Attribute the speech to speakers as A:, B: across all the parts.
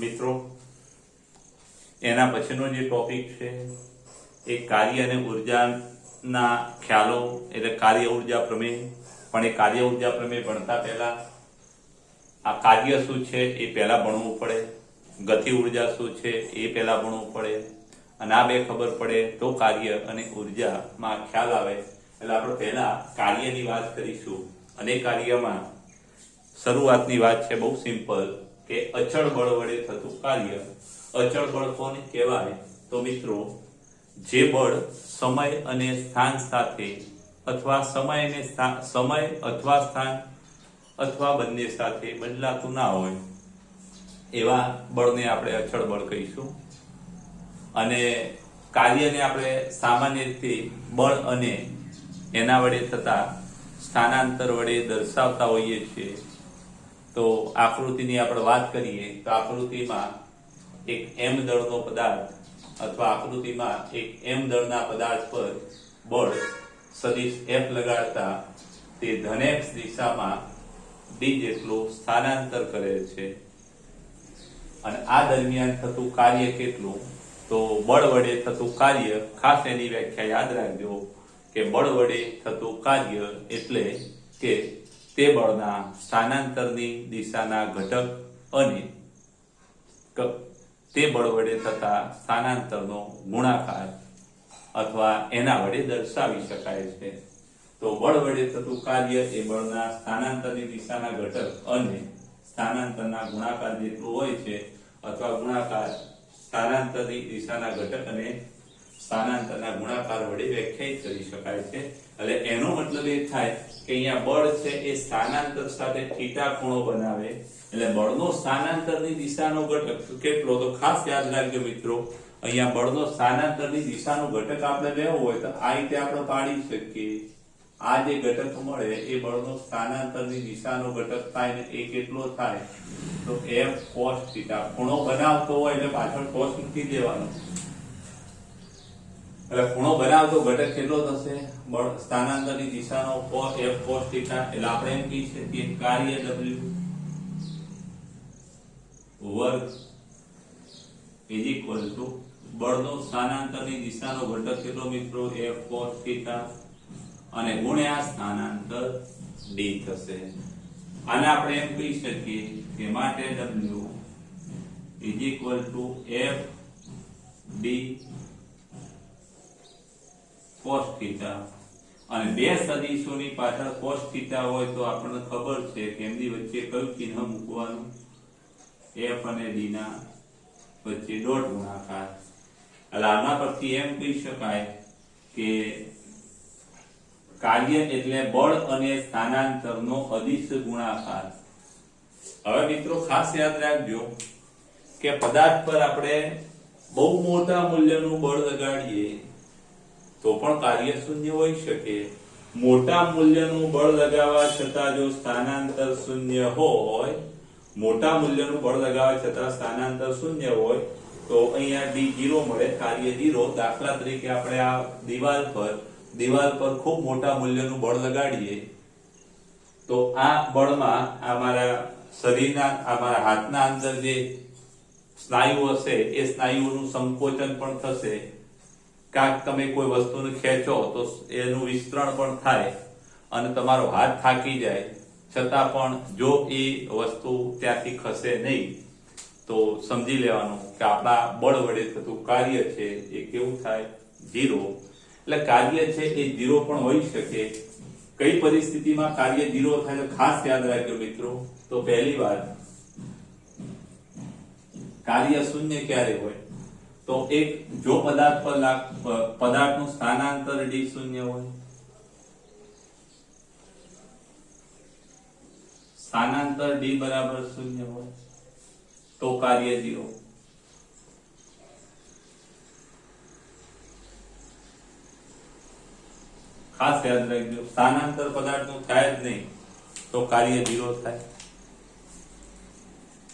A: મિત્રો એના પછીનો જે ટોપિક છે એ કાર્ય અને ઉર્જાના ખ્યાલો એટલે કાર્ય ઉર્જા પ્રમેય. પણ એ કાર્ય ઉર્જા પ્રમેય ભણતા પહેલા આ કાર્ય શું છે એ પહેલા ભણવું પડે, ગતિ ઉર્જા શું છે એ પહેલા ભણવું પડે, અને આ બે ખબર પડે તો કાર્ય અને ઉર્જામાં ખ્યાલ આવે. એટલે આપણે પહેલા કાર્યની વાત કરીશું. અને કાર્યમાં શરૂઆતની વાત છે બહુ સિમ્પલ કે અચળ બળ વડે થતું કાર્ય. અચળ બળ કોને કહેવાય? તો મિત્રો જે બળ સમય અને સ્થાન સાથે અથવા સમય અથવા સ્થાન અથવા બંને સાથે બદલાતું ના હોય એવા બળને આપણે અચળ બળ કહીશું. અને કાર્યને આપણે સામાન્ય રીતે બળ અને એના વડે થતા સ્થાનાંતર વડે દર્શાવતા હોઈએ છીએ. તો આકૃતિની આપણે વાત કરીએ તો આકૃતિમાં એક m દળનો પદાર્થ અથવા આકૃતિમાં એક m દળના પદાર્થ પર બળ સદિશ F લગાડતા તે ધન x દિશામાં d જેટલું સ્થાનાંતર કરે છે. અને આ દરમિયાન થતું કાર્ય કેટલું? તો બળ વડે થતું કાર્ય, ખાસ એની વ્યાખ્યા યાદ રાખજો કે બળ વડે થતું કાર્ય એટલે કે તે બળના સ્થાનાંતરની દિશાના ઘટક અને તે બળ વડે થતા સ્થાનાંતરનો ગુણાકાર અથવા એના વડે દર્શાવી શકાય છે. તો બળ વડે થતું કાર્ય એ બળના સ્થાનાંતરની દિશાના ઘટક અને સ્થાનાંતરના ગુણાકાર જેટલું હોય છે, અથવા ગુણાકાર સ્થાનાંતરની દિશાના ઘટક અને સ્થાનાંતરના ગુણાકાર વડે વ્યાખ્યાયિત કરી શકાય છે. એટલે એનો મતલબ એ થાય કે અહીંયા બળ છે એ સ્થાનાંતર સાથે થીટા ખૂણો બનાવે. એટલે બળનો સ્થાનાંતરની દિશાનો ઘટક કેટલો? તો ખાસ યાદ રાખજો મિત્રો, અહીંયા બળનો સ્થાનાંતરની દિશાનો ઘટક આપણે લેવો હોય તો આ રીતે આપણે પાડી શકીએ. આ જે ઘટક મળે એ બળનો સ્થાનાંતરની દિશાનો ઘટક થાય ને એ કેટલો થાય? તો F cos θ. ખૂણો બનાવતો હોય એટલે પાછળ cos મૂકી દેવાનો. એટલે ખૂણો બનાવતો ઘટક કેટલો થશે? બળ સ્થાનાંતરની દિશાનો F cos θ. એટલે આપણે એમ કહી શકીએ કાર્ય W વર્ગ ઇઝ ઇક્વલ ટુ બળનો સ્થાનાંતરની દિશાનો ઘટક કેટલો મિત્રો? F cos θ અને ગુણ્યા સ્થાનાંતર d થશે. આને આપણે એમ કહી શકીએ કે માટે W is equal to F d cos θ. અને બે સદિશોની પાછળ cos θ હોય તો આપણને ખબર છે કે એમની વચ્ચે કયું ચિહ્ન મૂકવાનું? F અને d ના વચ્ચે ડોટ ગુણાકાર. એટલે આના પરથી એમ કહી શકાય કે કાર્ય એટલે બળ અને સ્થાનાંતરનો અદિશ ગુણાકાર. હવે મિત્રો ખાસ યાદ રાખજો કે પદાર્થ પર આપણે બહુ મોટા મૂલ્યનું બળ લગાડીએ તો પણ કાર્ય શૂન્ય હોઈ શકે. મોટા મૂલ્યનું બળ લગાવવા છતાં જો સ્થાનાંતર શૂન્ય હોય, મોટા મૂલ્યનું બળ લગાવવા છતાં સ્થાનાંતર શૂન્ય હોય તો અહીંયા d 0 મળે, કાર્ય 0. દાખલા તરીકે આપણે આ દિવાલ પર ખૂબ મોટા મૂલ્યનું બળ લગાડીએ તો આ બળમાં અમારા શરીરના, અમારા હાથના અંદર જે સ્નાયુ હશે એ સ્નાયુઓનું સંકોચન પણ થશે. કાંક તમે કોઈ વસ્તુને ખેંચો તો એનું વિસ્તરણ પણ થાય અને તમારો હાથ થાકી જાય, છતાં પણ જો એ વસ્તુ ત્યાંથી ખસે નહીં તો સમજી લેવાનું કે આપણા બળ વડે થતું કાર્ય છે એ કેવું થાય? 0. એટલે કાર્ય છે એ 0 પણ હોઈ શકે. કઈ પરિસ્થિતિમાં કાર્ય 0 થાય તો ખાસ યાદ રાખજો મિત્રો. તો પહેલી વાત, કાર્ય શૂન્ય ક્યારે હોય? તો એક જો પદાર્થ પર પદાર્થનું સ્થાનાંતર d શૂન્ય હોય, સ્થાનાંતર d બરાબર 0 હોય તો કાર્ય 0. ખાસ યાદ રાખજો, સ્થાનાંતર પદાર્થનું થાય જ નહીં તો કાર્ય 0 થાય.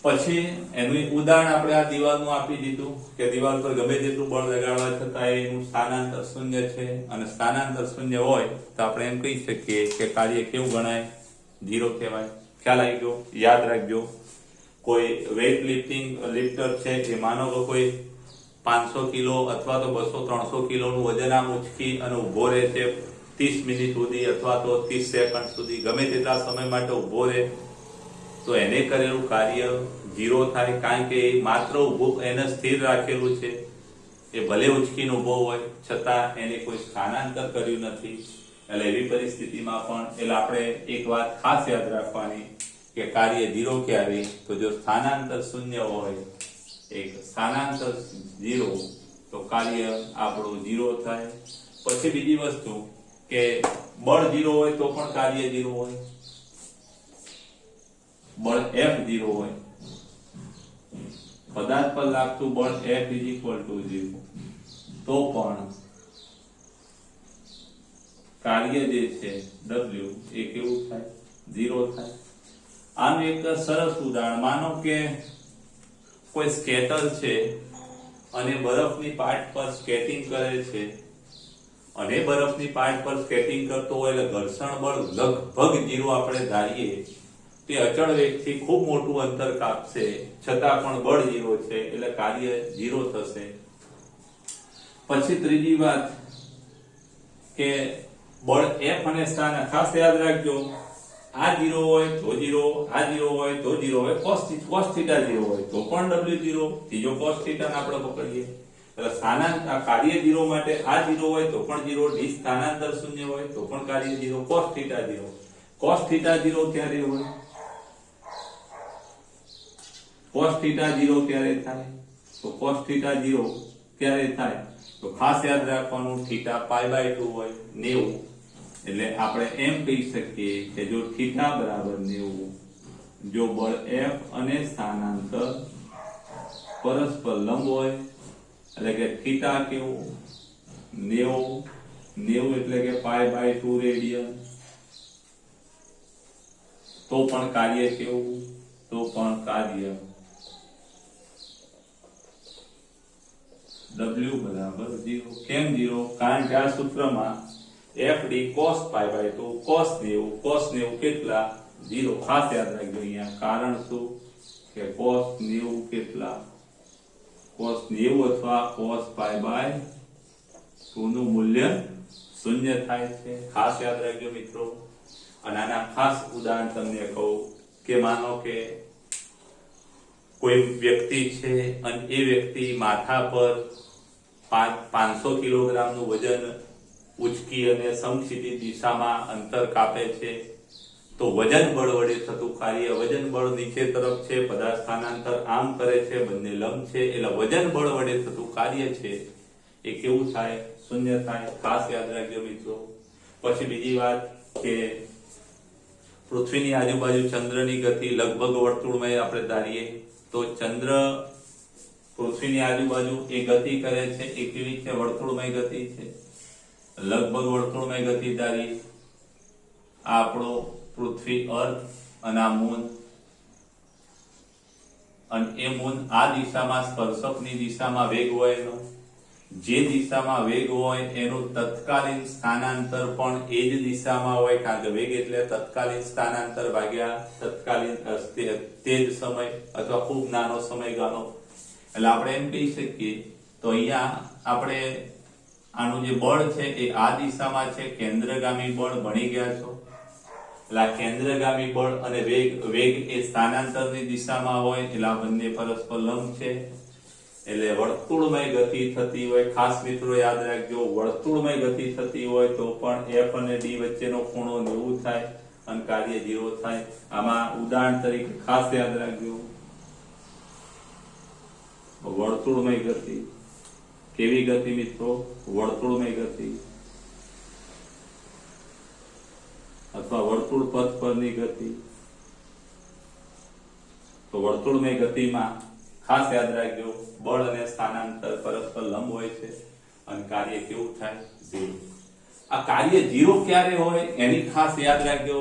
A: પછી એનું ઉદાહરણ આપણે આ દિવાલનું આપી દીધું કે દિવાલ પર ગમે તેટલું બળ લગાડવા છતાં એનું સ્થાનાંતર શૂન્ય છે. અને સ્થાનાંતર શૂન્ય હોય તો આપણે એમ કહી શકીએ કે કાર્ય કેવું ગણાય? 0 કહેવાય. ખ્યાલ આવી ગયો? યાદ રાખજો. કોઈ વેઇટ લિફ્ટર છે એ માનો કે કોઈ 500 કિલો અથવા તો 200-300 કિલોનું વજન આમ ઉચકી અને ઉભો રહે છે 30 મિનિટ સુધી અથવા તો 30 સેકન્ડ સુધી, ગમે તેટલા સમય માટે ઉભો રહે, તો એને કરેલું કાર્ય ઝીરો થાય, કારણ કે માત્ર ઉભો એને સ્થિર રાખેલું છે. એ ભલે ઉચકીને ઉભો હોય છતાં એને કોઈ સ્થાનાંતર કર્યું નથી. એટલે એવી પરિસ્થિતિમાં પણ એટલે આપણે એક વાત ખાસ યાદ રાખવાની કે કાર્ય ઝીરો ક્યારે, તો જો સ્થાનાંતર શૂન્ય હોય, એક સ્થાનાંતર ઝીરો, તો કાર્ય આપણું ઝીરો થાય. પછી બીજી વસ્તુ કે બળ ઝીરો હોય તો પણ કાર્ય ઝીરો હોય. બળ F0 હોય, પદાર્થ પર લાગતું બળ F=0, તો પણ કાર્ય જે છે W એ કેવું થાય? ઝીરો થાય. આનું એક સરસ ઉદાહરણ, માનો કે કોઈ સ્કેટર છે અને બરફની પાટ પર સ્કેટિંગ કરે છે, અને બરફની પાટ પર સ્કેટિંગ કરતો હોય એટલે ઘર્ષણ બળ લગભગ ઝીરો આપણે ધારીએ, તે અચળ વેગથી ખૂબ મોટું અંતર કાપશે છતાં પણ બળ ઝીરો છે એટલે કાર્ય ઝીરો થશે. પછી ત્રીજી વાત કે બળ F અને સ્થાન, ખાસ યાદ રાખજો, આ ઝીરો હોય તો ઝીરો, આ ઝીરો હોય તો ઝીરો હોય, cos θ ઝીરો હોય તો પણ W ઝીરો, ત્રીજો cos θ ને આપણે પકડીએ એટલે સ્થાનાંતર કાર્ય ઝીરો માટે આ ઝીરો હોય તો પણ ઝીરો, ડી સ્થાનાંતર શૂન્ય હોય તો પણ કાર્ય zero, cos θ zero. cos θ zero ક્યારે હોય? cos θ ઝીરો ક્યારે થાય? તો cos θ ઝીરો ક્યારે થાય? તો ખાસ યાદ રાખવાનું, θ π/2 હોય 90, એટલે આપણે એમ કહી શકીએ કે જો θ બરાબર 90, જો બળ F અને સ્થાનાંતર પરસ્પર લંબ હોય, એટલે કે θ કેવું 90 એટલે કે π/2 રેડિયન, તો પણ કાર્ય કેવું? તો પણ કાર્ય W બરાબર 0. કેમ 0? કારણ કે આ સૂત્રમાં FD cos π/2 cos 90 કેટલા? 0. ખાસ યાદ રાખજો અહીંયા કારણ શું કે cos 90 કેટલા? cos 90 અથવા cos π/2 નું મૂલ્ય શૂન્ય થાય છે. ખાસ યાદ રાખજો મિત્રો. અને આના ખાસ ઉદાહરણ તમને કહું કે માનો કે કોઈ વ્યક્તિ છે અને એ વ્યક્તિ માથા પર 500 કિલોગ્રામનું વજન ઉચકી અને સમક્ષિતિજ દિશામાં અંતર કાપે છે, તો વજન બળ વડે થતું કાર્ય, વજન બળ નીચે તરફ છે, પદાર્થ સ્થાનાંતર આમ કરે છે, બંને લંબ છે, એટલે વજન બળ વડે થતું કાર્ય છે એ કેવું થાય? શૂન્ય થાય. ખાસ યાદ રાખજો મિત્રો. પછી બીજી વાત કે પૃથ્વીની આજુબાજુ ચંદ્રની ગતિ લગભગ વર્તુળમય આપણે ધારીએ, તો ચંદ્ર પૃથ્વીની આજુબાજુ એ ગતિ કરે છે, એ કેવી છે? વર્તુળમય ગતિ છે. લગભગ વર્તુળમય ગતિ ધારીએ. આપણો પૃથ્વી અર્થ અને આ મૂન, અને એ મૂન આ દિશામાં સ્પર્શકની દિશામાં વેગ હોય એનો, જે દિશામાં વેગ હોય એનું તત્કાલીન સ્થાનાંતર પણ એ જ દિશામાં હોય, કારણ કે વેગ એટલે તત્કાલીન સ્થાનાંતર ભાગ્યા તત્કાલીન તે જ સમય અથવા ખૂબ નાનો સમયગાળો. એટલે આપણે એમ કહી શકીએ, તો અહીંયા આપણે આનું જે બળ છે એ આ દિશામાં છે, કેન્દ્રગામી બળ ભણી ગયા છો. એટલે આ કેન્દ્રગામી બળ અને વેગ એ સ્થાનાંતરની દિશામાં હોય, એટલે આ બંને પરસ્પર લંબ છે. એટલે વર્તુળમય ગતિ થતી હોય, ખાસ મિત્રો યાદ રાખજો, વર્તુળમય ગતિ થતી હોય તો પણ F અને D વચ્ચેનો ખૂણો 90 થાય અને કાર્ય 0 થાય. આમાં ઉદાહરણ તરીકે ખાસ યાદ રાખજો, વર્તુળમય ગતિ. કેવી ગતિ મિત્રો? વર્તુળમય ગતિ અથવા વર્તુળ પથ પરની ગતિ. તો વર્તુળમય ગતિમાં ખાસ યાદ રાખજો, બળ અને સ્થાનાંતર પરસ્પર લંબ હોય છે અને કાર્ય કેવું થાય? 0. આ કાર્ય 0 ક્યારે હોય એની ખાસ યાદ રાખજો.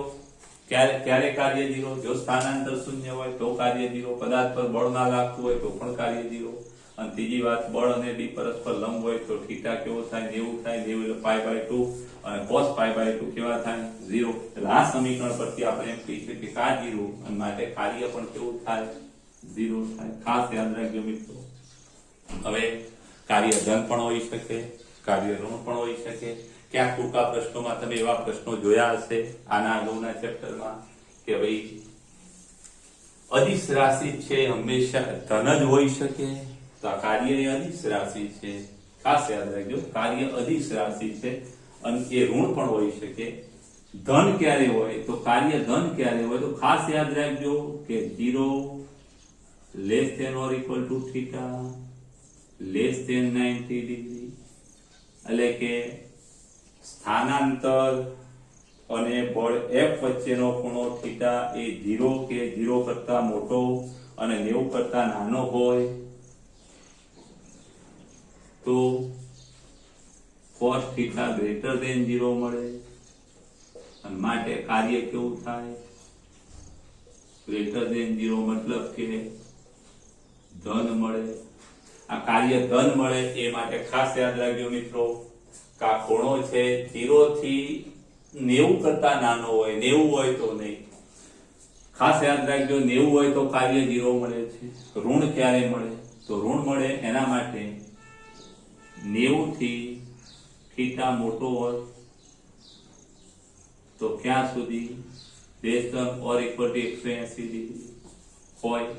A: ક્યારે કાર્ય 0? જો સ્થાનાંતર શૂન્ય હોય તો કાર્ય 0, પદાર્થ પર બળ ના લાગતું હોય તો પણ કાર્ય 0. અને ત્રીજી વાત, બળ અને D પરસ્પર લંબ હોય તો θ કેવો થાય? 90 થાય. 90 એટલે π/2 અને cos π/2 કેવા થાય? 0. એટલે આ સમીકરણ પરથી આપણે એમ કહી શકીએ કે આ 0 અને માટે કાર્ય પણ કેવું થાય? 0 થાય. ખાસ યાદ રાખજો મિત્રો. હવે કાર્ય ધન પણ હોઈ શકે, કાર્ય ઋણ પણ હોઈ શકે. ક્યાંક ટૂંકા પ્રશ્નોમાં તમે એવા પ્રશ્નો જોયા હશે આના અગાઉના ચેપ્ટરમાં કે ભાઈ અદિશ રાશિ છે હંમેશા ધન જ હોઈ શકે, તો આ કાર્ય એ અદિશ રાશિ છે. ખાસ યાદ રાખજો, કાર્ય અદિશ રાશિ છે અને એ ઋણ પણ હોઈ શકે. ધન ક્યારે હોય તો કાર્ય ધન ક્યારે હોય તો ખાસ યાદ રાખજો કે 0 less than or equal to theta less than 90 degree, એટલે કે સ્થાનાંતર અને બળ F વચ્ચેનો ખૂણો થીટા એ 0 કે 0 કરતા મોટો અને 90 કરતા નાનો હોય તો cos થીટા ગ્રેટર ધેન 0 મળે અને માટે કાર્ય કેવું થાય ગ્રેટર ધેન 0, મતલબ કે ધન મળે. આ કાર્ય ધન મળે એ માટે ખાસ યાદ રાખજો મિત્રો કે આ ખૂણો છે 0 થી 90 કરતા નાનો હોય, 90 હોય તો નહીં. ખાસ યાદ રાખજો 90 હોય તો કાર્ય 0 મળે છે. ઋણ ક્યારે મળે તો ઋણ મળે એના માટે 90 થી થીટા મોટો હોય તો ક્યાં સુધી less than or equal to 180 degree હોય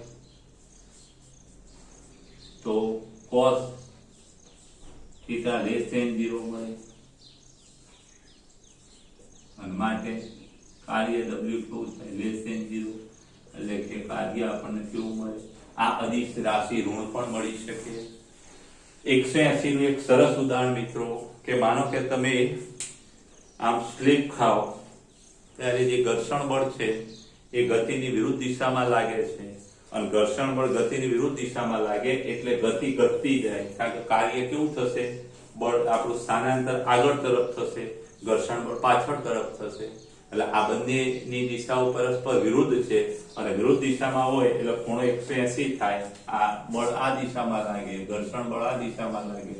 A: તો cos થીટા લેસ ધેન 0 મળે અને માટે કાર્ય W કેવું થાય લેસ ધેન 0, એટલે કે કાર્ય આપણને કેવું મળે. આ અદિશ રાશિ ઋણ પણ મળી શકે. 180 નું એક સરસ ઉદાહરણ મિત્રો કે માનો કે તમે આમ સ્લીપ ખાઓ ત્યારે જે ઘર્ષણ બળ છે એ ગતિની વિરુદ્ધ દિશામાં લાગે છે અને ઘર્ષણ બળ ગતિની વિરુદ્ધ દિશામાં લાગે એટલે ગતિ ઘટતી જાય, કારણ કે કાર્ય કેવું થશે બળ આપણું સ્થાનાંતર આગળ તરફ થશે, ઘર્ષણ બળ પાછળ તરફ થશે. એટલે આ બંનેની દિશાઓ પરસ્પર વિરુદ્ધ છે અને વિરુદ્ધ દિશામાં હોય એટલે ખૂણો 180 થાય. આ બળ આ દિશામાં લાગે, ઘર્ષણ બળ આ દિશામાં લાગે,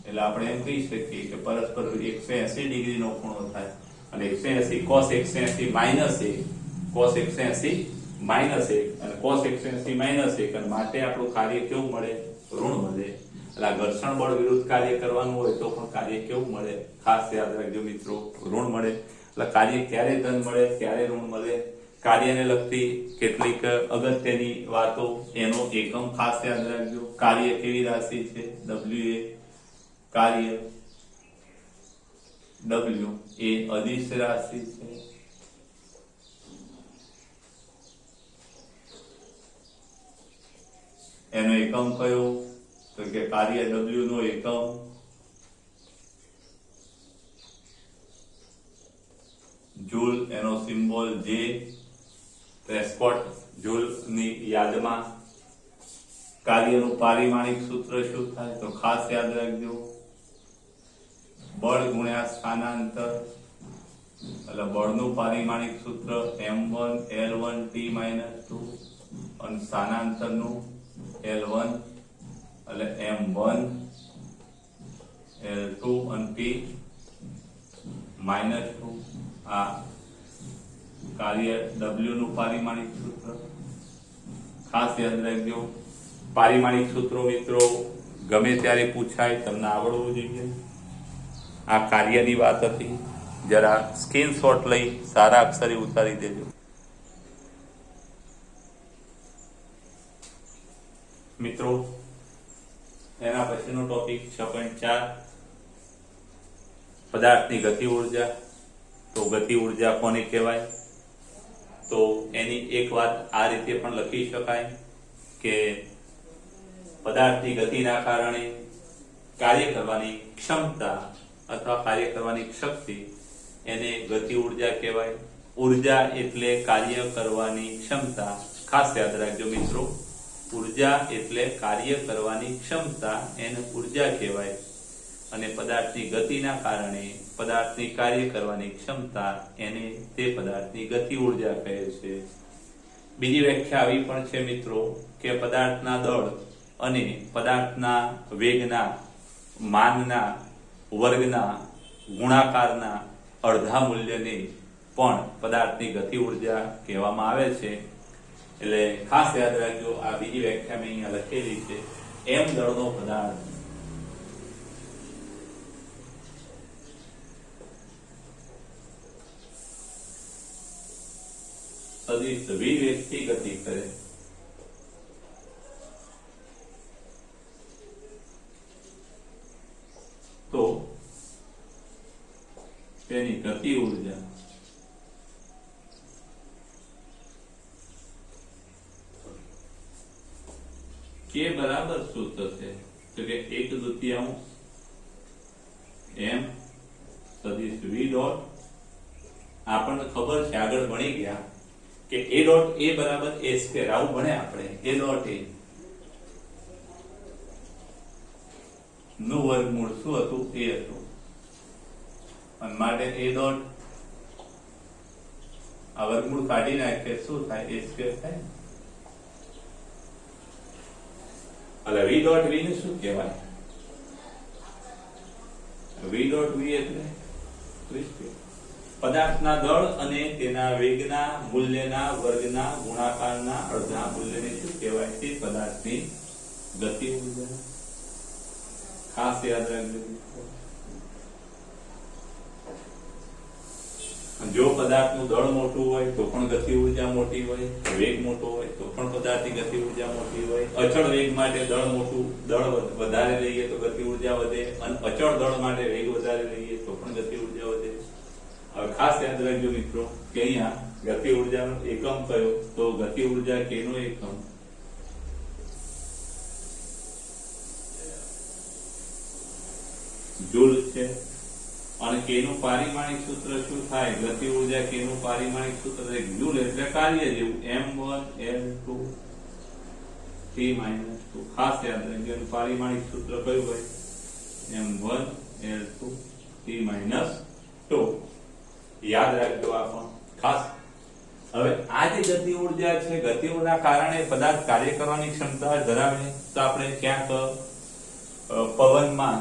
A: એટલે આપણે એમ કહી શકીએ કે પરસ્પર 180 ડિગ્રીનો ખૂણો થાય અને 180 cos 180 માઇનસ 1 cos 180 માઇનસ 1 અને cos 180 માઇનસ 1 અને માટે આપણું કાર્ય કેવું મળે ઋણ મળે. એટલે ઘર્ષણ બળ વિરુદ્ધ કાર્ય કરવાનું હોય તો પણ કાર્ય કેવું મળે ખાસ યાદ રાખજો મિત્રો ઋણ મળે. એટલે કાર્ય ક્યારે ધન મળે ક્યારે ઋણ મળે, કાર્યને લગતી કેટલીક અગત્યની વાતો એનો એકમ ખાસ યાદ રાખજો. કાર્ય કેવી રાશિ છે W એ કાર્ય W એ અદિશ રાશિ છે. એનો એકમ કયો તો કે કાર્ય W નો એકમ જૂલ, એનો સિમ્બોલ J. પ્રેસ્કોટ જૂલ ની યાદમાં કાર્યનું પારિમાણિક સૂત્ર શું થાય તો ખાસ યાદ રાખજો બળ ગુણ્યા સ્થાનાંતર, એટલે બળનું પારિમાણિક સૂત્ર m1 L1 T - 2 અને સ્થાનાંતરનું L1 એટલે m1 L2 અને T -2. આ કાર્ય W નું પારિમાણિક સૂત્ર ખાસ યાદ રાખજો. પારિમાણિક સૂત્રો મિત્રો ગમે ત્યારે પૂછાય, તમને આવડવું જોઈએ. આ કાર્યની વાત હતી, જરા સ્ક્રીનશોટ લઈ સારા અક્ષરે ઉતારી દેજો મિત્રો. એના પછીનો ટોપિક 6.4 પદાર્થની ગતિ ઉર્જા. તો ગતિ ઉર્જા કોને કહેવાય તો એની એક વાત આ રીતે પણ લખી શકાય કે પદાર્થની ગતિના કારણે કાર્ય કરવાની ક્ષમતા અથવા કાર્ય કરવાની શક્તિ એને ગતિ ઉર્જા કહેવાય. ઉર્જા એટલે કાર્ય કરવાની ક્ષમતા. ખાસ યાદ રાખજો મિત્રો, ઉર્જા એટલે કાર્ય કરવાની ક્ષમતા, એને ઉર્જા કહેવાય. અને પદાર્થની ગતિના કારણે પદાર્થની કાર્ય કરવાની ક્ષમતા એને તે પદાર્થની ગતિ ઉર્જા કહે છે. બીજી વ્યાખ્યા આવી પણ છે મિત્રો કે પદાર્થના દળ અને પદાર્થના વેગના માનના વર્ગના ગુણાકારના અડધા મૂલ્યને પણ પદાર્થની ગતિ ઉર્જા કહેવામાં આવે છે. એટલે ખાસ યાદ રાખજો, આ બીજી વ્યાખ્યા મેં અહીંયા લખેલી છે, એમ દળનો પદાર્થ સદિશ v વેગથી ગતિ કરે તો તેની ગતિ ઉર્જા કે બરાબર શું થશે? તો કે 1/2 m સદિશ v ડોટ, આપણને ખબર છે આગળ ભણી ગયા કે a ડોટ a બરાબર a સ્ક્વેર, આવું ભણે આપણે. a ડોટ a નું વર્ગમૂળ શું હતું? a હતું. અને માટે a ડોટ આ વર્ગમૂળ કાઢી નાખે શું થાય? a સ્ક્વેર થાય. એટલે v ડોટ v ને શું કહેવાય? v ડોટ v એટલે પદાર્થના દળ અને તેના વેગના મૂલ્યના વર્ગના ગુણાકારના અડધા મૂલ્યને શું કહેવાય? તે પદાર્થની ગતિ ઉર્જા. ખાસ યાદ રાખજો. જો પદાર્થનું દળ મોટું હોય તો પણ ગતિ ઉર્જા મોટી હોય, વેગ મોટો હોય તો પણ પદાર્થની ગતિ ઉર્જા મોટી હોય. અચળ વેગ માટે દળ વધારે લઈએ તો ગતિ ઉર્જા વધે, અને અચળ દળ માટે વેગ વધારે લઈએ તો પણ ગતિ ઉર્જા વધે. હવે ખાસ યાદ રાખજો મિત્રો કે અહીંયા ગતિ ઉર્જાનો એકમ કયો? તો ગતિ ઉર્જા કેનો એકમ? જૂલ છે. અને કેનું પારિમાણિક સૂત્ર શું થાય? ગતિ ઉર્જા કેનું પારિમાણિક સૂત્ર છે? જૂલ એટલે કાર્ય જેવું, m1l2 t-2. ખાસ યાદ રાખજો એનું પારિમાણિક સૂત્ર કયું હોય? m1l2 t-2. યાદ રાખજો આ પણ ખાસ. હવે આ જે ગતિ ઉર્જા છે, ગતિ ઉર્જાના કારણે પદાર્થ કાર્ય કરવાની ક્ષમતા ધરાવે. તો આપણે ક્યાંક પવનમાં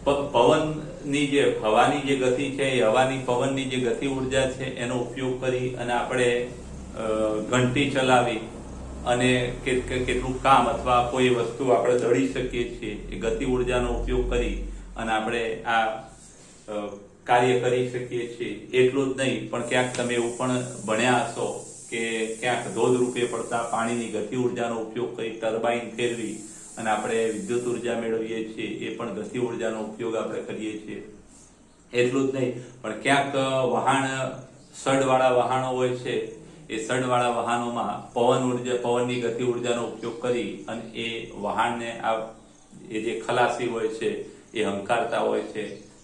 A: પવનની જે હવાની જે ગતિ છે, એ હવાની પવનની જે ગતિ ઉર્જા છે એનો ઉપયોગ કરી અને આપણે ઘંટી ચલાવી અને કેટલું કામ અથવા કોઈ વસ્તુ આપણે દળી શકીએ છીએ. એ ગતિ ઉર્જાનો ઉપયોગ કરી અને આપણે આ કાર્ય કરી શકીએ છીએ. એટલું જ નહીં, પણ ક્યાંક તમે એવું પણ ભણ્યા હશો કે ક્યાંક ધોધ રૂપે પડતા પાણીની ગતિ ઉર્જાનો ઉપયોગ કરી ટર્બાઇન ફેરવી અને આપણે વિદ્યુત ઉર્જા મેળવીએ છીએ. એ પણ ગતિ ઉર્જાનો ઉપયોગ આપણે કરીએ છીએ. એટલું જ નહીં, પણ ક્યાંક વહાણ સડવાળા વહાણો હોય છે, એ સડવાળા વહાણોમાં પવનની ગતિ ઉર્જાનો ઉપયોગ કરી અને એ વહાણને એ જે ખલાસી હોય છે એ હંકારતા હોય છે.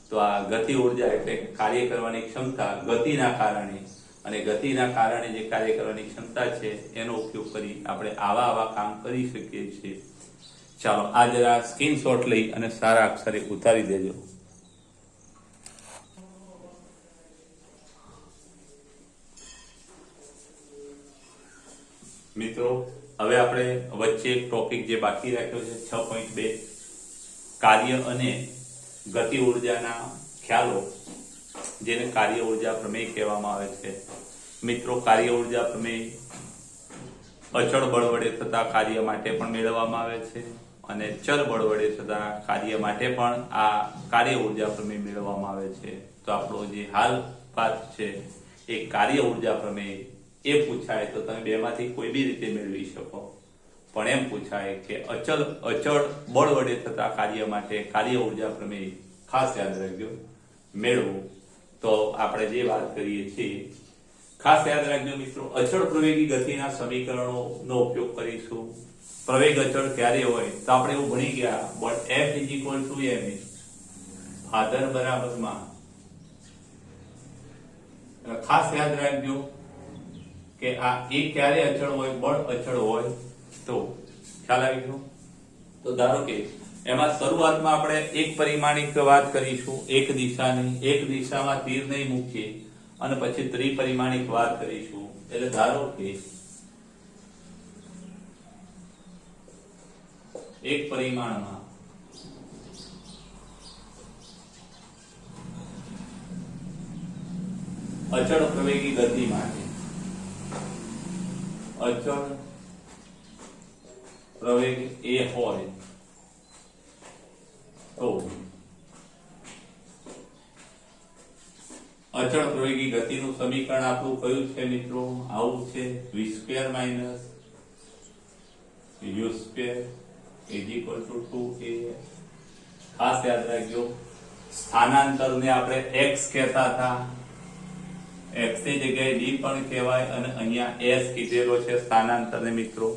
A: તો આ ગતિ ઉર્જા એટલે કાર્ય કરવાની ક્ષમતા ગતિના કારણે, અને ગતિના કારણે જે કાર્ય કરવાની ક્ષમતા છે એનો ઉપયોગ કરી આપણે આવા કામ કરી શકીએ છીએ. ચાલો આ જરા સ્ક્રીનશોટ લઈ અને સારા અક્ષરે ઉતારી દેજો. મિત્રો હવે આપણે વચ્ચે એક ટોપિક જે બાકી રાખ્યો છે 6.2 કાર્ય અને ગતિ ઉર્જાના ખ્યાલો, જેને કાર્ય ઉર્જા પ્રમેય કહેવામાં આવે છે. મિત્રો કાર્ય ઉર્જા પ્રમેય અચળ બળ વડે થતા કાર્ય માટે પણ મેળવવામાં આવે છે અને ચલ બળ વડે થતા કાર્ય માટે પણ આ કાર્ય ઉર્જા પ્રમેય મેળવવામાં આવે છે. તો આપણો જે હાલ વાત છે એ કાર્ય ઉર્જા પ્રમેય એ પૂછાય તો તમે બેમાંથી કોઈ બી રીતે મેળવી શકો, પણ એમ પૂછાય કે અચળ બળ વડે થતા કાર્ય માટે કાર્ય ઉર્જા પ્રમેય ખાસ યાદ રાખજો મેળવો. તો આપણે જે વાત કરીએ છીએ ખાસ યાદ રાખજો મિત્રો, અચળ પ્રવેગી ગતિના સમીકરણોનો ઉપયોગ કરીશું. પ્રવેગ અચળ ક્યારે હોય તો આપણે એવું ભણી ગયા, બટ F = ma, આદર બરાબર માં. ખાસ યાદ રાખજો કે આ એ ક્યારે અચળ હોય? બળ અચળ હોય તો. ખ્યાલ આવી ગયો? તો ધારો કે એમાં શરૂઆતમાં આપણે એક પરિમાણિક વાત કરીશું, એક દિશાની. એક દિશામાં તીર નહીં મૂકીએ અને પછી ત્રિપરિમાણિક વાત કરીશું. એટલે ધારો કે એક પરિમાણમાં અચળ પ્રવેગી ગતિ માટે અચળ પ્રવેગ એ હોય તો અચળ પ્રવેગી ગતિનું સમીકરણ આપણું કયું છે મિત્રો? આવું છે v² minus u² is equal to 2a. ખાસ યાદ રાખજો, સ્થાનાંતરને આપણે x કહેતા હતા, x ની જગ્યાએ d પણ કહેવાય અને અહીંયા s કીધેલો છે સ્થાનાંતરને મિત્રો.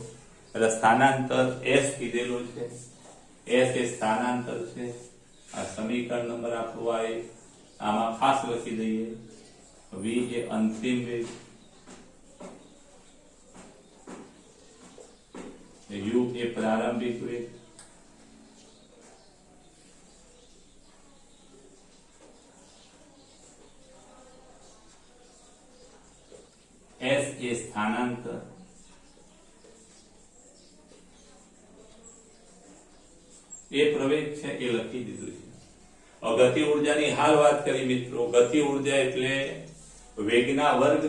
A: એટલે સ્થાનાંતર s કીધેલું છે, s એ સ્થાનાંતર છે. આ સમીકરણ નંબર આપણું આ આમાં ખાસ લખી દઈએ, v એ અંતિમ વેગ, u એ પ્રારંભિક વેગ, s એ સ્થાનાંતર, એ પ્રવેગ છે એ લખી દીધું છે. ગતિ ઉર્જાની હાલ વાત કરી મિત્રો. ગતિ ઉર્જા એટલે વેગના વર્ગ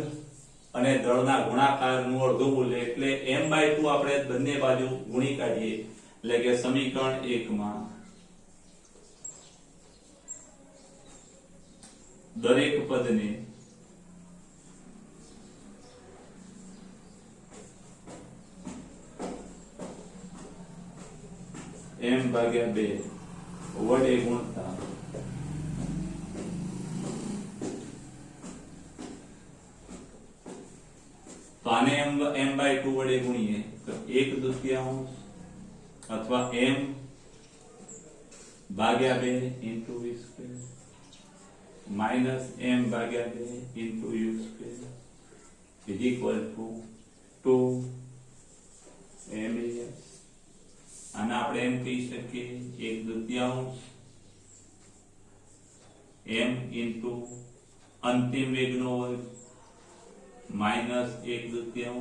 A: અને દળના ગુણાકારનું અડધું મૂલ્ય, એટલે m/2 આપણે બંને બાજુ ગુણી કાઢીએ એટલે કે સમીકરણ 1 માં દરેક પદને m/2 વડે ગુણતા તો આને m/2 વડે ગુણીએ તો 1/2 અથવા m/2 into v² minus m/2 into u² is equal to 2 mas. આને આપણે એમ કહી શકીએ 1/2 m into અંતિમ વેગનો વર્ગ માઇનસ 1/2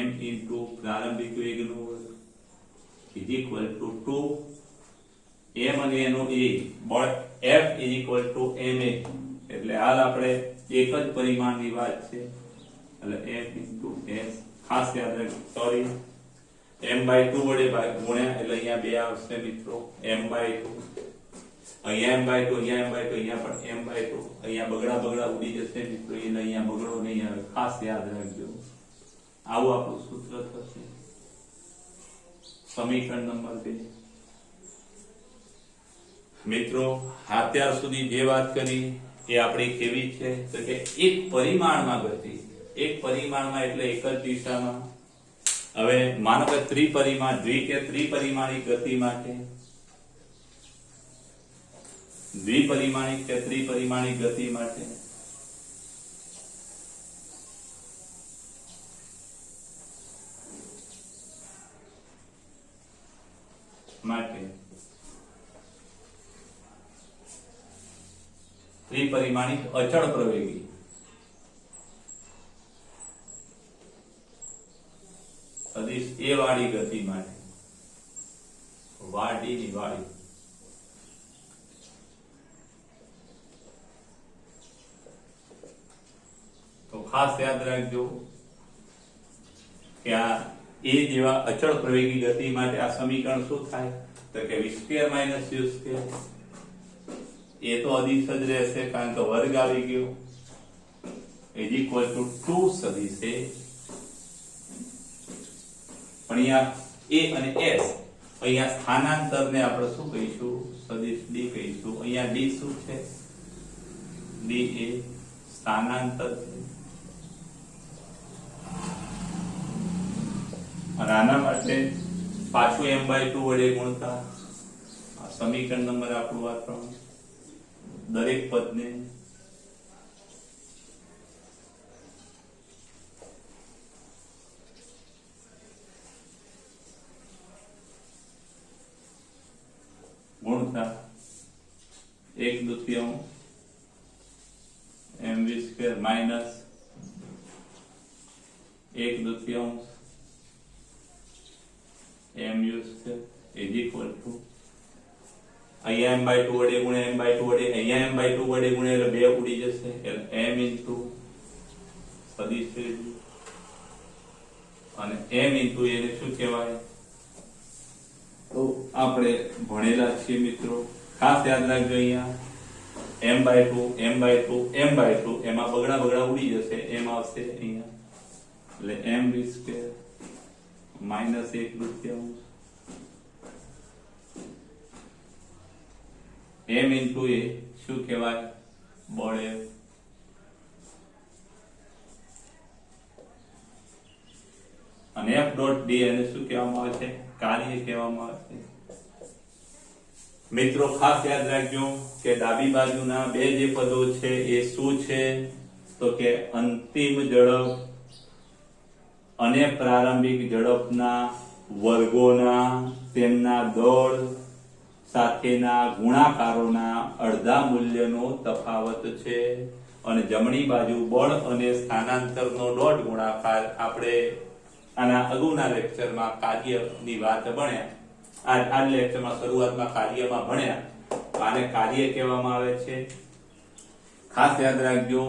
A: m into પ્રારંભિક વેગનો વર્ગ is equal to 2 m અને એનો a બળ f is equal to ma. એટલે હાલ આપણે એક જ પરિમાણની વાત છે એટલે f into s. ખાસ યાદ રાખજો, સોરી m/2 વડે ગુણ્યા એટલે અહીંયા 2 આવશે મિત્રો, m/2 અહીંયા m/2 અહીંયા m/2 અહીંયા પણ m/2, અહીંયા બગડા ઉડી જશે મિત્રો, એટલે અહીંયા બગડો નહીં આવે. ખાસ યાદ રાખજો, આવું આપણું સૂત્ર થશે. સમીકરણ નંબર 2 મિત્રો અત્યાર સુધી જે વાત કરી એ આપણી કેવી છે તો કે એક પરિમાણમાં ગતિ, એક પરિમાણમાં એટલે એક જ દિશામાં. હવે માનો કે ત્રિપરિમાણિક ગતિ માટે, દ્વિપરિમાણિક કે ત્રિપરિમાણિક ગતિ માટે ત્રિપરિમાણિક અચળ પ્રવેગી સદિશ એ વાળી ગતિ માટે વાડીની વાળી તો ખાસ યાદ રાખજો કે આ એ જેવા અચળ પ્રવેગી ગતિ માટે આ સમીકરણ શું થાય તો કે v² - u². એ તો અદિશ જ રહેશે કારણ કે વર્ગ આવી ગયો is equal to 2 સદિશ એ. પણ અહીંયા a અને s, અહીંયા સ્થાનાંતરને આપણે શું કહીશું? સદિશ d કહીશું. અહીંયા d શું છે? d એ સ્થાનાંતર છે. અને આના માટે પાછું m/2 વડે ગુણતા આ સમીકરણ નંબર આપણું આ 3 દરેક પદને ગુણતા 1/2 mv² minus 1/2 mu² is equal to અહીંયા m/2 વડે ગુણ્યા m/2 વડે અહીંયા m/2 વડે ગુણ્યા એટલે 2 ઉડી જશે એટલે m into સદિશ અને m ઇન્ટુ a ને શું કહેવાય? તો આપણે ભણેલા છીએ મિત્રો, ખાસ યાદ રાખજો અહીંયા m/2 m/2 m/2 એમાં બગડા ઉડી જશે, m આવશે અહીંયા, એટલે mv² -1 તૃતીયાંશ m ઇન્ટુ a શું કહેવાય? બળ F. અને F ડોટ d એને શું કહેવામાં આવે છે? કાર્ય કહેવામાં આવે છે. મિત્રો ખાસ યાદ રાખજો કે ડાબી બાજુના બે જે પદો છે એ શું છે? તો કે અંતિમ ઝડપ અને પ્રારંભિક ઝડપના વર્ગોના તેમના દળ સાથેના ગુણાકારોના અડધા મૂલ્યનો તફાવત છે. અને જમણી બાજુ બળ અને સ્થાનાંતરનો ડોટ ગુણાકાર આપણે આના અગાઉના લેક્ચરમાં કાર્યની વાત ભણ્યા. આ લેક્ચરમાં શરૂઆતમાં કાર્યમાં ભણ્યા. આને કાર્ય કહેવામાં આવે છે. ખાસ યાદ રાખજો,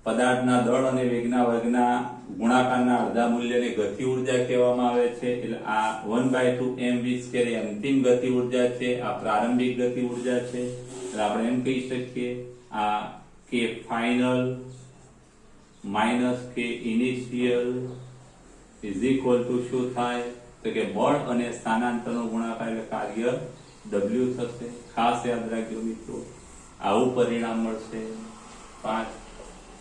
A: પદાર્થના દળ અને વેગના વર્ગના ગુણાકારના અડધા મૂલ્યને ગતિ ઉર્જા કહેવામાં આવે છે. એટલે આ 1/2 mv² એ અંતિમ ગતિ ઉર્જા છે, આ પ્રારંભિક ગતિ ઉર્જા છે. એટલે આપણે એમ કહી શકીએ આ k final minus k initial is equal to શું થાય? તો કે બળ અને સ્થાનાંતરનો ગુણાકાર એટલે કાર્ય w થશે. ખાસ યાદ રાખજો મિત્રો, આવું પરિણામ મળશે. 5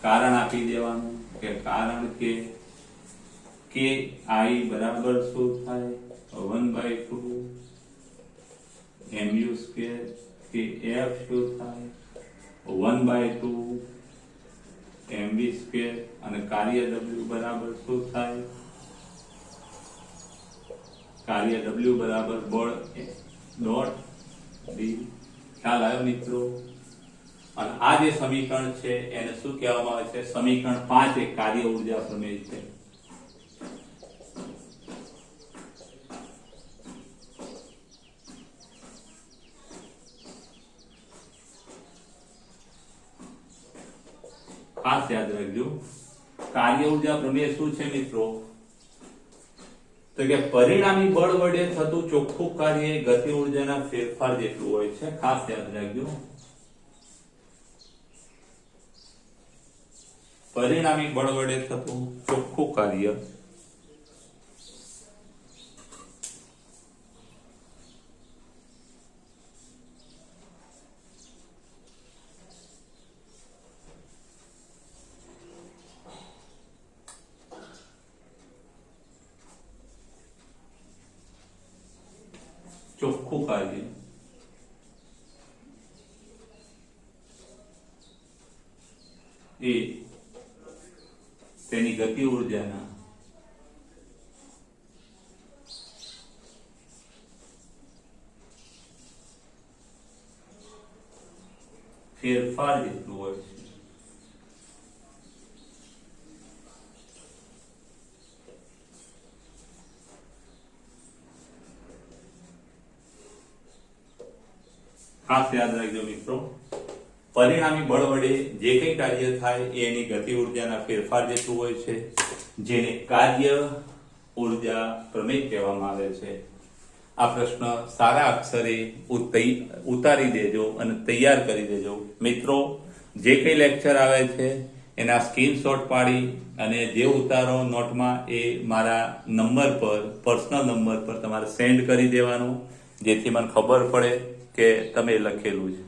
A: કારણ આપી દેવાનું કે કારણ કે ki બરાબર શું થાય? 1/2 mu² કે f શું થાય? 1/2 mv² અને કાર્ય w બરાબર શું થાય? કાર્ય w બરાબર બળ ડોટ d. ખ્યાલ આવ્યો મિત્રો? અને આ જે સમીકરણ છે એને શું કહેવામાં આવે છે? સમીકરણ 5 એ કાર્ય ઉર્જા પ્રમેય છે. ખાસ યાદ રાખજો, કાર્ય ઉર્જા પ્રમેય શું છે મિત્રો? તો કે પરિણામી બળ વડે થતું ચોખ્ખું કાર્ય એ ગતિ ઉર્જાના ફેરફાર જેટલું હોય છે. ખાસ યાદ રાખજો, પરિણામી બળ વડે થતું ચોખ્ખું કાર્ય ચોખ્ખું કાર્ય એ તેની ગતિ ઉર્જાના ફેરફાર જેટલું હોય છે. ખાસ યાદ રાખજો મિત્રો, પરિણામી બળ વડે જે કંઈ કાર્ય થાય એ એની ગતિ ઉર્જાના ફેરફાર જેટલું હોય છે, જેને કાર્ય ઉર્જા પ્રમેય કહેવામાં આવે છે. આ પ્રશ્ન સારા અક્ષરે ઉતારી દેજો અને તૈયાર કરી દેજો. મિત્રો જે કંઈ લેક્ચર આવે છે એના સ્ક્રીનશોટ પાડી અને જે ઉતારો નોટમાં એ મારા નંબર પર, પર્સનલ નંબર પર તમારે સેન્ડ કરી દેવાનું, જેથી મને ખબર પડે કે તમે લખેલું છે.